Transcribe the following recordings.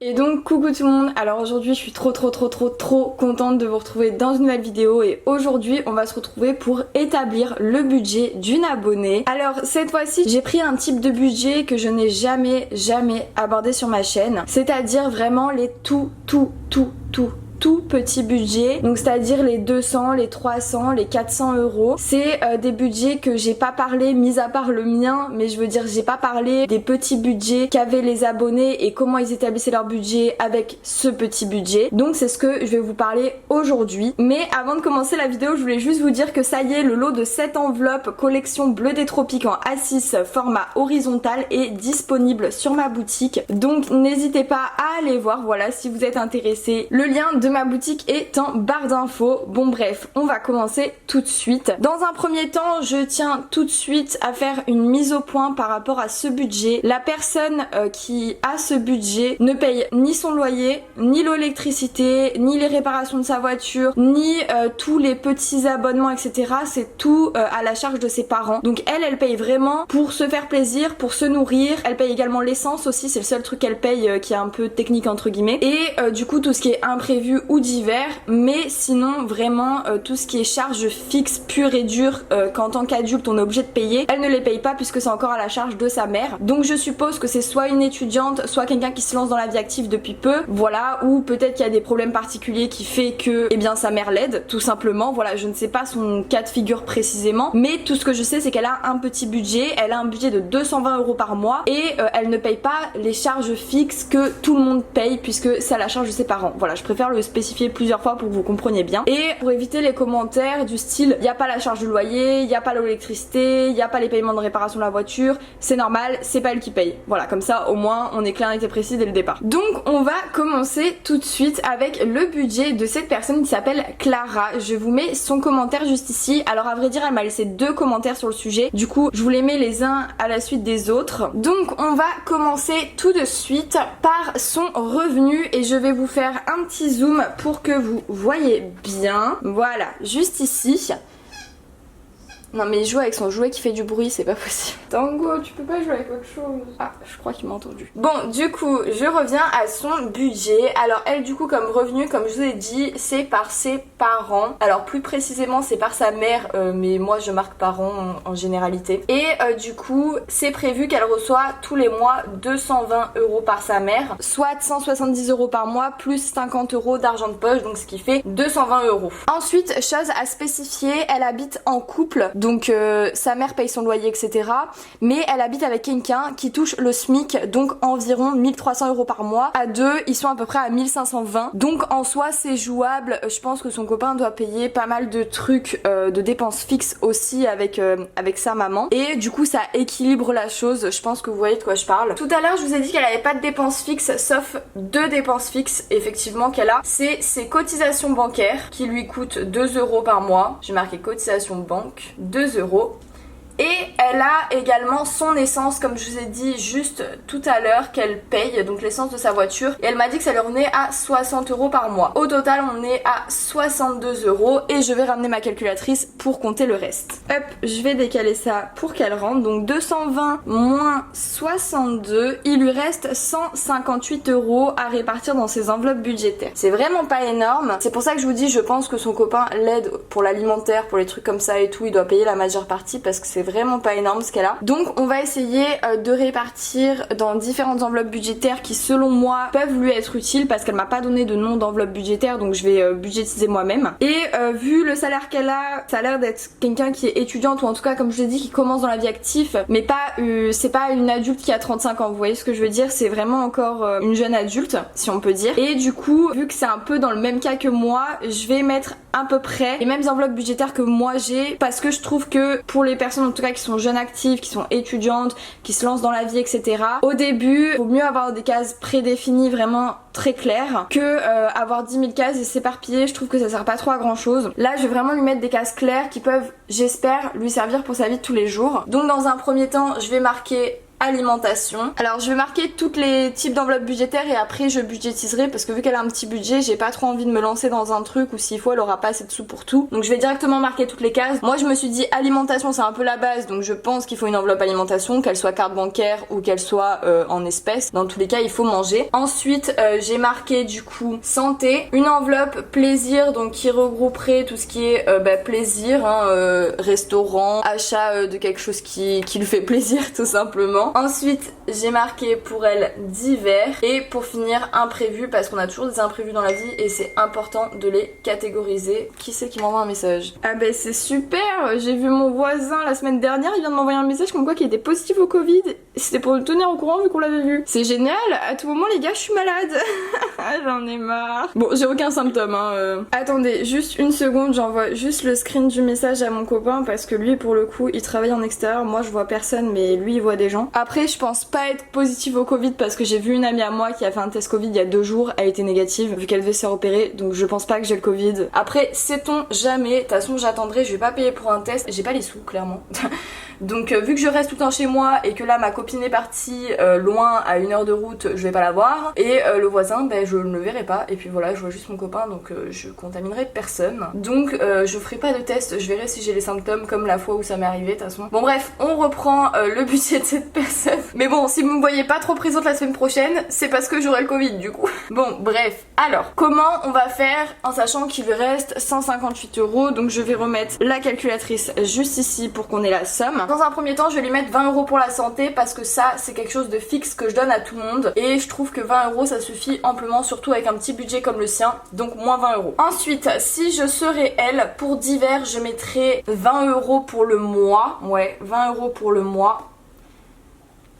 Et donc coucou tout le monde, alors aujourd'hui je suis trop contente de vous retrouver dans une nouvelle vidéo et aujourd'hui on va se retrouver pour établir le budget d'une abonnée. Alors cette fois-ci j'ai pris un type de budget que je n'ai jamais abordé sur ma chaîne, c'est-à-dire vraiment les tout petit budget, donc c'est à dire les 200, les 300, les 400 euros. C'est des budgets que j'ai pas parlé, mis à part le mien, mais je veux dire j'ai pas parlé des petits budgets qu'avaient les abonnés et comment ils établissaient leur budget avec ce petit budget. Donc c'est ce que je vais vous parler aujourd'hui. Mais avant de commencer la vidéo, je voulais juste vous dire que ça y est, le lot de 7 enveloppes collection Bleu des Tropiques en A6 format horizontal est disponible sur ma boutique. Donc n'hésitez pas à aller voir, voilà, si vous êtes intéressé. Le lien de ma boutique est en barre d'infos. Bon bref, on va commencer tout de suite. Dans un premier temps, je tiens tout de suite à faire une mise au point par rapport à ce budget. La personne qui a ce budget ne paye ni son loyer, ni l'électricité, ni les réparations de sa voiture, ni tous les petits abonnements, etc. C'est tout à la charge de ses parents. Donc elle paye vraiment pour se faire plaisir, pour se nourrir. Elle paye également l'essence aussi, c'est le seul truc qu'elle paye qui est un peu technique entre guillemets. Et du coup tout ce qui est imprévu ou divers, mais sinon vraiment tout ce qui est charge fixe pure et dure qu'en tant qu'adulte on est obligé de payer, elle ne les paye pas puisque c'est encore à la charge de sa mère. Donc je suppose que c'est soit une étudiante, soit quelqu'un qui se lance dans la vie active depuis peu, voilà, ou peut-être qu'il y a des problèmes particuliers qui fait que eh bien sa mère l'aide tout simplement, voilà, je ne sais pas son cas de figure précisément, mais tout ce que je sais c'est qu'elle a un petit budget, elle a un budget de 220 euros par mois et elle ne paye pas les charges fixes que tout le monde paye puisque c'est à la charge de ses parents. Voilà, je préfère le spécifier plusieurs fois pour que vous compreniez bien. Et pour éviter les commentaires du style il n'y a pas la charge de loyer, il n'y a pas l'électricité, il n'y a pas les paiements de réparation de la voiture, c'est normal, c'est pas elle qui paye. Voilà, comme ça au moins on est clair et précis dès le départ. Donc on va commencer tout de suite avec le budget de cette personne qui s'appelle Clara. Je vous mets son commentaire juste ici. Alors à vrai dire elle m'a laissé 2 commentaires sur le sujet, du coup je vous les mets les uns à la suite des autres. Donc on va commencer tout de suite par son revenu et je vais vous faire un petit zoom pour que vous voyez bien. Voilà, juste ici. Non mais il joue avec son jouet qui fait du bruit, c'est pas possible. Tango, tu peux pas jouer avec autre chose. Ah, je crois qu'il m'a entendu. Bon, du coup, je reviens à son budget. Alors elle, du coup, comme revenu, comme je vous ai dit, c'est par ses parents. Alors plus précisément, c'est par sa mère, mais moi je marque parents en généralité. Et du coup, c'est prévu qu'elle reçoit tous les mois 220 euros par sa mère, soit 170 euros par mois, plus 50 euros d'argent de poche, donc ce qui fait 220 euros. Ensuite, chose à spécifier, elle habite en couple. Donc sa mère paye son loyer, etc. Mais elle habite avec quelqu'un qui touche le SMIC, donc environ 1300 euros par mois. À deux, ils sont à peu près à 1520. Donc en soi, c'est jouable. Je pense que son copain doit payer pas mal de trucs, de dépenses fixes aussi avec sa maman. Et du coup, ça équilibre la chose. Je pense que vous voyez de quoi je parle. Tout à l'heure, je vous ai dit qu'elle avait pas de dépenses fixes, sauf 2 dépenses fixes, effectivement, qu'elle a. C'est ses cotisations bancaires qui lui coûtent 2 euros par mois. J'ai marqué cotisation banque. 2 euros. Et elle a également son essence, comme je vous ai dit juste tout à l'heure, qu'elle paye, donc l'essence de sa voiture. Et elle m'a dit que ça leur revenait à 60 euros par mois. Au total, on est à 62 euros et je vais ramener ma calculatrice pour compter le reste. Hop, je vais décaler ça pour qu'elle rentre. Donc 220 moins 62, il lui reste 158 euros à répartir dans ses enveloppes budgétaires. C'est vraiment pas énorme. C'est pour ça que je vous dis, je pense que son copain l'aide pour l'alimentaire, pour les trucs comme ça et tout. Il doit payer la majeure partie parce que c'est vraiment pas énorme ce qu'elle a. Donc on va essayer de répartir dans différentes enveloppes budgétaires qui selon moi peuvent lui être utiles parce qu'elle m'a pas donné de nom d'enveloppe budgétaire, donc je vais budgétiser moi-même. Et vu le salaire qu'elle a, ça a l'air d'être quelqu'un qui est étudiante ou en tout cas comme je l'ai dit qui commence dans la vie active, mais pas c'est pas une adulte qui a 35 ans, vous voyez ce que je veux dire, c'est vraiment encore une jeune adulte si on peut dire. Et du coup vu que c'est un peu dans le même cas que moi, je vais mettre à peu près les mêmes enveloppes budgétaires que moi j'ai parce que je trouve que pour les personnes en tout cas qui sont jeunes actives, qui sont étudiantes, qui se lancent dans la vie, etc. Au début, il vaut mieux avoir des cases prédéfinies vraiment très claires que avoir 10 000 cases et s'éparpiller. Je trouve que ça sert pas trop à grand chose. Là, je vais vraiment lui mettre des cases claires qui peuvent, j'espère, lui servir pour sa vie de tous les jours. Donc dans un premier temps, je vais marquer alimentation. Alors je vais marquer tous les types d'enveloppes budgétaires et après je budgétiserai parce que vu qu'elle a un petit budget, j'ai pas trop envie de me lancer dans un truc où s'il faut elle aura pas assez de sous pour tout. Donc je vais directement marquer toutes les cases. Moi je me suis dit alimentation c'est un peu la base, donc je pense qu'il faut une enveloppe alimentation, qu'elle soit carte bancaire ou qu'elle soit en espèces. Dans tous les cas il faut manger. Ensuite j'ai marqué du coup santé, une enveloppe plaisir donc qui regrouperait tout ce qui est plaisir, restaurant, achat de quelque chose qui lui fait plaisir tout simplement. Ensuite j'ai marqué pour elle divers et pour finir imprévu parce qu'on a toujours des imprévus dans la vie et c'est important de les catégoriser. Qui c'est qui m'envoie un message? Ah ben c'est super, j'ai vu mon voisin la semaine dernière, il vient de m'envoyer un message comme quoi qu'il était positif au Covid. C'était pour le tenir au courant vu qu'on l'avait vu. C'est génial, à tout moment les gars je suis malade. J'en ai marre. Bon j'ai aucun symptôme Attendez juste une seconde, j'envoie juste le screen du message à mon copain parce que lui pour le coup il travaille en extérieur, moi je vois personne mais lui il voit des gens. Après je pense pas être positive au Covid parce que j'ai vu une amie à moi qui a fait un test Covid il y a 2 jours, elle était négative vu qu'elle devait se faire opérer, donc je pense pas que j'ai le Covid. Après sait-on jamais, de toute façon j'attendrai, je vais pas payer pour un test, j'ai pas les sous clairement. Donc vu que je reste tout le temps chez moi et que là ma copine est partie loin à 1 heure de route, je vais pas la voir et le voisin je ne le verrai pas et puis voilà je vois juste mon copain donc je contaminerai personne. Donc je ferai pas de test, je verrai si j'ai les symptômes comme la fois où ça m'est arrivé de toute façon. Bon bref on reprend le budget de cette personne. Mais bon si vous me voyez pas trop présente la semaine prochaine c'est parce que j'aurai le Covid du coup. Bon bref, alors comment on va faire en sachant qu'il lui reste 158 €, donc je vais remettre la calculatrice juste ici pour qu'on ait la somme. Dans un premier temps je vais lui mettre 20 € pour la santé parce que ça c'est quelque chose de fixe que je donne à tout le monde et je trouve que 20 € ça suffit amplement surtout avec un petit budget comme le sien, donc moins 20 €. Ensuite si je serais elle, pour divers je mettrais 20 € pour le mois, ouais 20 € pour le mois,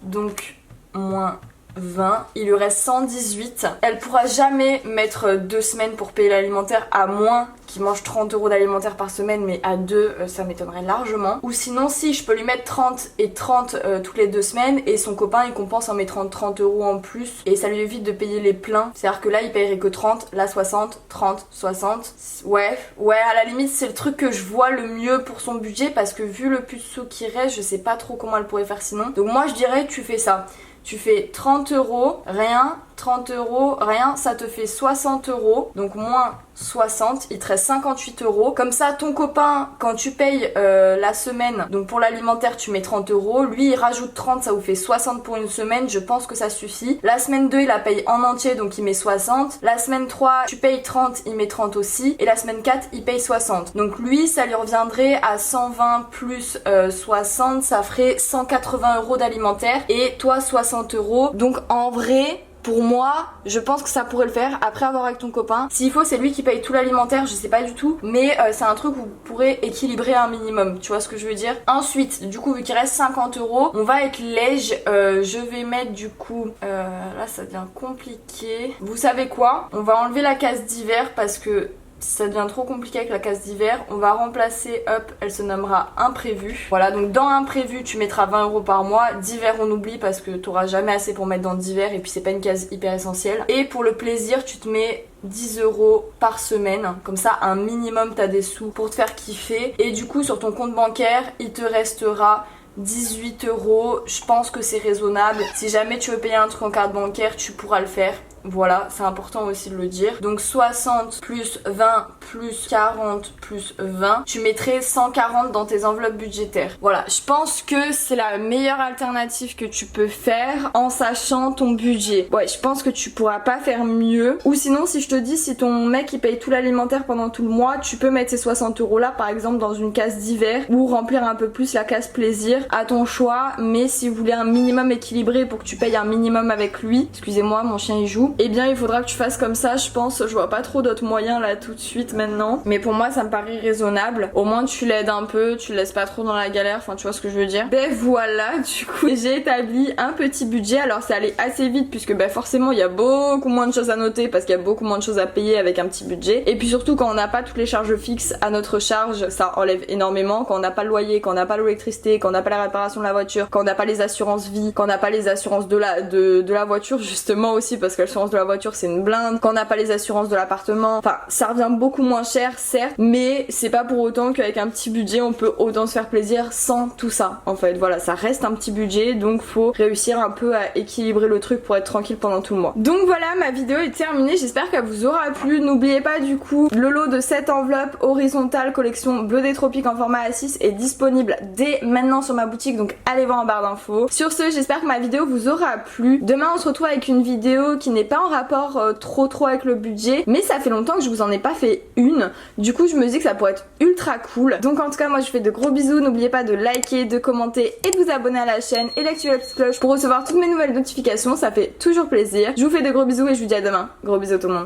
donc moins 20, il lui reste 118. Elle pourra jamais mettre 2 semaines pour payer l'alimentaire à moins qu'il mange 30 € d'alimentaire par semaine, mais à 2 ça m'étonnerait largement. Ou sinon si je peux lui mettre 30 et 30 toutes les 2 semaines et son copain il compense en mettant 30 € en plus et ça lui évite de payer les pleins. C'est à dire que là il paierait que 30, là 60, 30, 60. Ouais à la limite c'est le truc que je vois le mieux pour son budget parce que vu le plus de sous qui reste je sais pas trop comment elle pourrait faire sinon. Donc moi je dirais tu fais ça. Tu fais 30 €, rien, 30 € rien, ça te fait 60 €, donc moins 60, il te reste 58 €. Comme ça, ton copain, quand tu payes la semaine, donc pour l'alimentaire, tu mets 30 €. Lui, il rajoute 30, ça vous fait 60 pour une semaine. Je pense que ça suffit. La semaine 2, il la paye en entier, donc il met 60. La semaine 3, tu payes 30, il met 30 aussi. Et la semaine 4, il paye 60. Donc lui, ça lui reviendrait à 120 plus 60, ça ferait 180 € d'alimentaire. Et toi, 60 €. Donc en vrai... Pour moi, je pense que ça pourrait le faire après avoir avec ton copain. S'il faut, c'est lui qui paye tout l'alimentaire, je sais pas du tout. Mais c'est un truc où vous pourrez équilibrer un minimum, tu vois ce que je veux dire. Ensuite, du coup, vu qu'il reste 50 €, on va être léger. Je vais mettre du coup... là, ça devient compliqué. Vous savez quoi? On va enlever la case d'hiver parce que... ça devient trop compliqué avec la case d'hiver. On va remplacer, hop, elle se nommera imprévu. Voilà, donc dans imprévu, tu mettras 20 € par mois. D'hiver, on oublie parce que t'auras jamais assez pour mettre dans d'hiver et puis c'est pas une case hyper essentielle. Et pour le plaisir, tu te mets 10 € par semaine. Comme ça, un minimum, t'as des sous pour te faire kiffer. Et du coup, sur ton compte bancaire, il te restera 18 €. Je pense que c'est raisonnable. Si jamais tu veux payer un truc en carte bancaire, tu pourras le faire. Voilà, c'est important aussi de le dire. Donc 60 plus 20 plus 40 plus 20, tu mettrais 140 dans tes enveloppes budgétaires. Voilà, je pense que c'est la meilleure alternative que tu peux faire en sachant ton budget. Ouais, je pense que tu pourras pas faire mieux. Ou sinon, si je te dis, si ton mec il paye tout l'alimentaire pendant tout le mois, tu peux mettre ces 60 € là par exemple dans une case d'hiver ou remplir un peu plus la case plaisir à ton choix. Mais si vous voulez un minimum équilibré pour que tu payes un minimum avec lui, excusez-moi, mon chien il joue, eh bien il faudra que tu fasses comme ça, je pense. Je vois pas trop d'autres moyens là tout de suite maintenant, mais pour moi ça me paraît raisonnable. Au moins tu l'aides un peu, tu le laisses pas trop dans la galère, enfin tu vois ce que je veux dire. Ben voilà, du coup j'ai établi un petit budget. Alors c'est allé assez vite puisque ben forcément il y a beaucoup moins de choses à noter parce qu'il y a beaucoup moins de choses à payer avec un petit budget. Et puis surtout quand on n'a pas toutes les charges fixes à notre charge, ça enlève énormément. Quand on n'a pas le loyer, quand on n'a pas l'électricité, quand on n'a pas la réparation de la voiture, quand on n'a pas les assurances vie, quand on n'a pas les assurances de la voiture justement aussi parce qu'elles sont l'assurance de la voiture c'est une blinde, quand on n'a pas les assurances de l'appartement, enfin ça revient beaucoup moins cher certes, mais c'est pas pour autant qu'avec un petit budget on peut autant se faire plaisir sans tout ça en fait. Voilà, ça reste un petit budget, donc faut réussir un peu à équilibrer le truc pour être tranquille pendant tout le mois. Donc voilà, ma vidéo est terminée, j'espère qu'elle vous aura plu. N'oubliez pas du coup, le lot de cette enveloppe horizontale collection Bleu des Tropiques en format A6 est disponible dès maintenant sur ma boutique, donc allez voir en barre d'infos. Sur ce, j'espère que ma vidéo vous aura plu. Demain on se retrouve avec une vidéo qui n'est pas en rapport trop avec le budget, mais ça fait longtemps que je vous en ai pas fait une, du coup je me dis que ça pourrait être ultra cool. Donc en tout cas moi je vous fais de gros bisous, n'oubliez pas de liker, de commenter et de vous abonner à la chaîne et d'activer la petite cloche pour recevoir toutes mes nouvelles notifications, ça fait toujours plaisir. Je vous fais de gros bisous et je vous dis à demain. Gros bisous tout le monde.